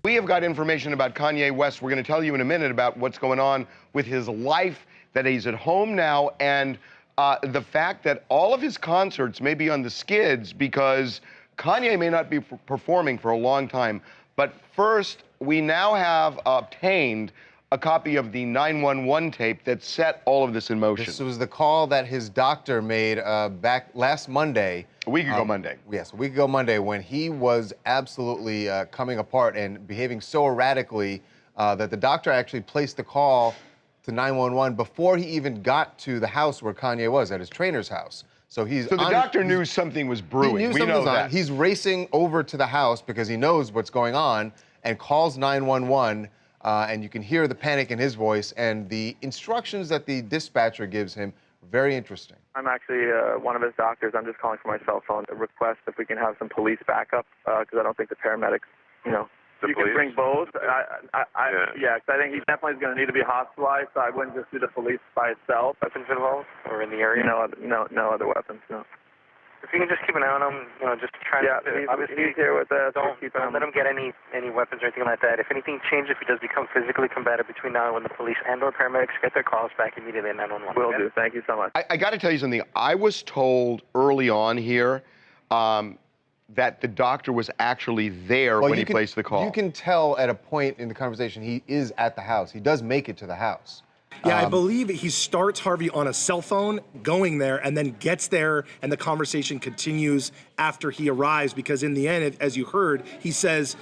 We have got information about Kanye West. We're going to tell you in a minute about what's going on with his life, that he's at home now, and the fact that all of his concerts may be on the skids because Kanye may not be performing for a long time. But first, we now have obtained a copy of the 911 tape that set all of this in motion. This was the call that his doctor made back last Monday. A week ago Monday. Yes, a week ago Monday, when he was absolutely coming apart and behaving so erratically that the doctor actually placed the call to 911 before he even got to the house where Kanye was, at his trainer's house. So the doctor knew something was brewing. He knew something was on. He's racing over to the house because he knows what's going on and calls 911. And you can hear the panic in his voice, and the instructions that the dispatcher gives him, very interesting. I'm actually one of his doctors. I'm just calling for my cell phone to request if we can have some police backup, because I don't think the paramedics, you can bring both. Yeah, because I think he definitely is going to need to be hospitalized, so I wouldn't just do the police by itself. Weapons involved or in the area? No other weapons, no. If you can just keep an eye on him, just try to... He's here with us. Don't let him get any weapons or anything like that. If anything changes, if he does become physically combative between now and when the police and/or paramedics get their calls back immediately at 911. Will do. Thank you so much. I got to tell you something. I was told early on here that the doctor was actually there when he placed the call. You can tell at a point in the conversation he is at the house. He does make it to the house. Yeah, I believe he starts, Harvey, on a cell phone, going there, and then gets there, and the conversation continues after he arrives, because in the end, as you heard, he says,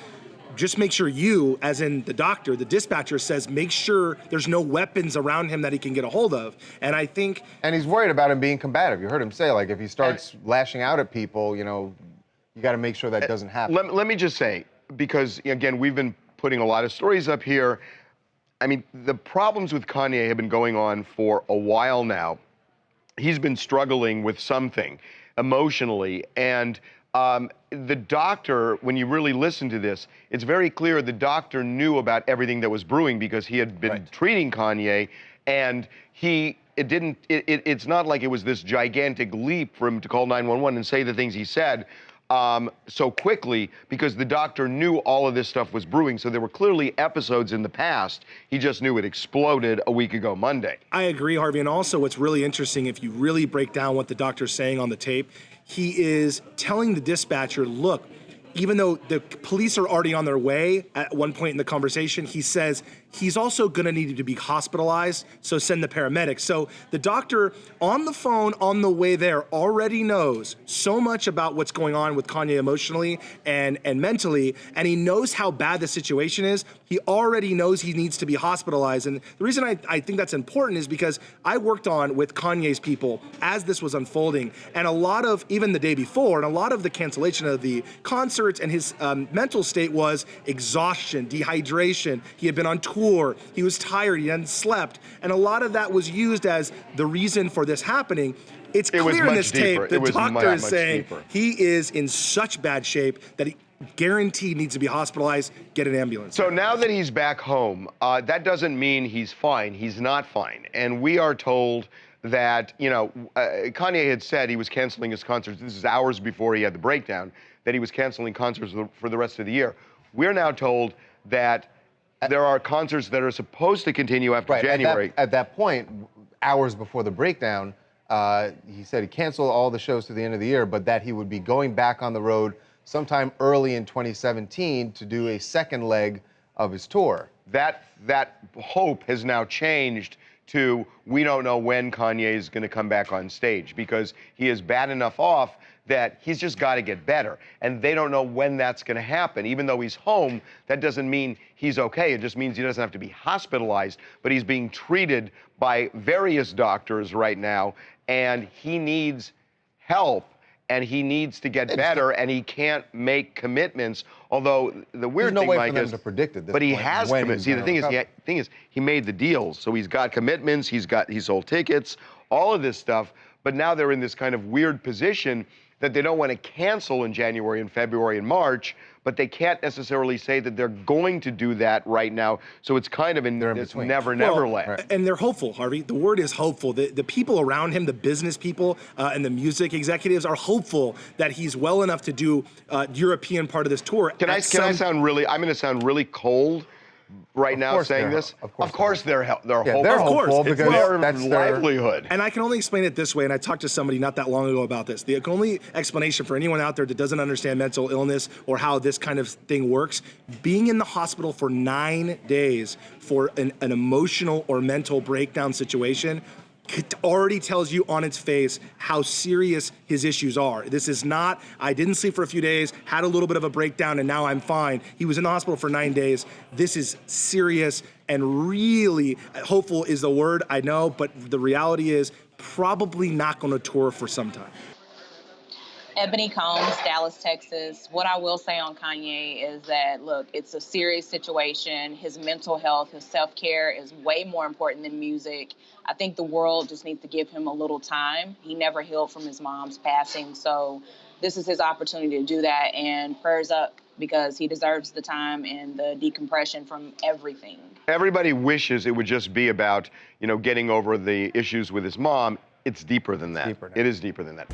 just make sure you, as in the doctor, the dispatcher says, make sure there's no weapons around him that he can get a hold of. And I think... And he's worried about him being combative. You heard him say, like, if he starts lashing out at people, you got to make sure that doesn't happen. Let me just say, because, again, we've been putting a lot of stories up here. I mean, the problems with Kanye have been going on for a while now. He's been struggling with something emotionally. And the doctor, when you really listen to this, it's very clear the doctor knew about everything that was brewing because he had been treating Kanye. And it's not like it was this gigantic leap for him to call 911 and say the things he said so quickly, because the doctor knew all of this stuff was brewing. So there were clearly episodes in the past. He just knew it exploded a week ago Monday. I agree, Harvey. And also what's really interesting, if you really break down what the doctor's saying on the tape, he is telling the dispatcher, look, even though the police are already on their way at one point in the conversation, he says he's also gonna need to be hospitalized, so send the paramedics. So the doctor on the phone on the way there already knows so much about what's going on with Kanye emotionally and mentally, and he knows how bad the situation is. He already knows he needs to be hospitalized. And the reason I think that's important is because I worked on with Kanye's people as this was unfolding, and a lot of, even the day before, and a lot of the cancellation of the concerts and his mental state was exhaustion, dehydration. He had been on tour, he was tired, he hadn't slept, and a lot of that was used as the reason for this happening. It's clear in this tape, the doctor is saying he is in such bad shape that he guaranteed needs to be hospitalized, get an ambulance. So now that he's back home, that doesn't mean he's fine. He's not fine. And we are told that, Kanye had said he was canceling his concerts. This is hours before he had the breakdown, that he was canceling concerts for the rest of the year. We're now told that there are concerts that are supposed to continue after January. At that point, hours before the breakdown, he said he canceled all the shows to the end of the year, but that he would be going back on the road sometime early in 2017 to do a second leg of his tour. That hope has now changed to, we don't know when Kanye is going to come back on stage, because he is bad enough off that he's just got to get better. And they don't know when that's going to happen. Even though he's home, that doesn't mean he's okay. It just means he doesn't have to be hospitalized, but he's being treated by various doctors right now, and he needs help, and he needs to get better, and he can't make commitments. Although the weird thing, Mike, is, to predict it, but he has commitments. See, the thing is, he made the deals, so he's got commitments. He sold tickets, all of this stuff. But now they're in this kind of weird position. that they don't want to cancel in January and February and March, but they can't necessarily say that they're going to do that right now. So it's kind of in this never land. Right. And they're hopeful, Harvey. The word is hopeful. The people around him, the business people and the music executives are hopeful that he's well enough to do European part of this tour. Can I sound really, I'm going to sound really cold right now saying this? Of course they're hopeful. They're hopeful because that's their livelihood. And I can only explain it this way, and I talked to somebody not that long ago about this. The only explanation for anyone out there that doesn't understand mental illness or how this kind of thing works, being in the hospital for 9 days for an emotional or mental breakdown situation already tells you on its face how serious his issues are. This is not, I didn't sleep for a few days, had a little bit of a breakdown, and now I'm fine. He was in the hospital for 9 days. This is serious and really, hopeful is the word, I know, but the reality is probably not going to tour for some time. Ebony Combs, Dallas, Texas. What I will say on Kanye is that, look, it's a serious situation. His mental health, his self-care is way more important than music. I think the world just needs to give him a little time. He never healed from his mom's passing, so this is his opportunity to do that, and prayers up because he deserves the time and the decompression from everything. Everybody wishes it would just be about, getting over the issues with his mom. It's deeper than that. It is deeper than that.